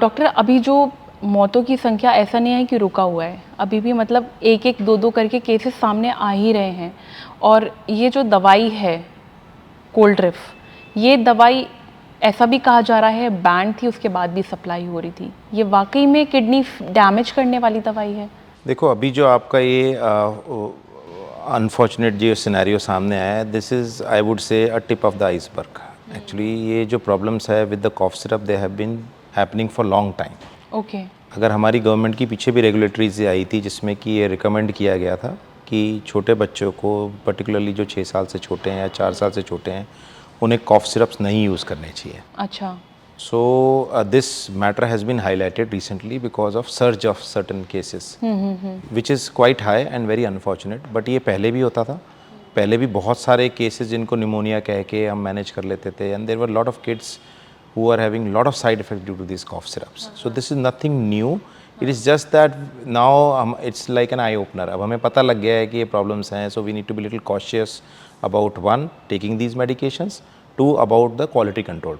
Doctor, अभी जो मौतों की संख्या ऐसा नहीं है कि रुका हुआ है, अभी भी मतलब एक एक दो दो करके केसेस सामने आ ही रहे हैं। और ये जो दवाई है कोल्ड्रिफ, ये दवाई ऐसा भी कहा जा रहा है बैन थी, उसके बाद भी सप्लाई हो रही थी। ये वाकई में किडनी डैमेज करने वाली दवाई है? देखो, अभी जो आपका ये अनफॉर्चुनेट जो सिनेरियो सामने आया है, this is I would say a tip of the iceberg. Actually ये जो प्रॉब्लम्स है with the cough syrup, they have been happening for long time. Okay. अगर हमारी गवर्नमेंट की पीछे भी रेगुलेटरीज आई थी जिसमें कि ये रिकमेंड किया गया था कि छोटे बच्चों को, पर्टिकुलरली जो 6 साल से छोटे हैं या 4 साल से छोटे हैं, उन्हें कॉफ सिरप्स नहीं यूज़ करने चाहिए। अच्छा। So this matter has been highlighted recently because of surge of certain cases, which is quite high and very unfortunate. But ये पहले भी होता था, पहले भी बहुत सारे cases जिनको निमोनिया कह के हम मैनेज कर लेते थे, and there were a lot of kids who are having a lot of side effects due to these cough syrups. So this is nothing new. It is just that now it's like an eye opener. अब हमें पता लग गया है कि ये problems हैं, so we need to be little cautious about one, taking these medications, two, about the quality control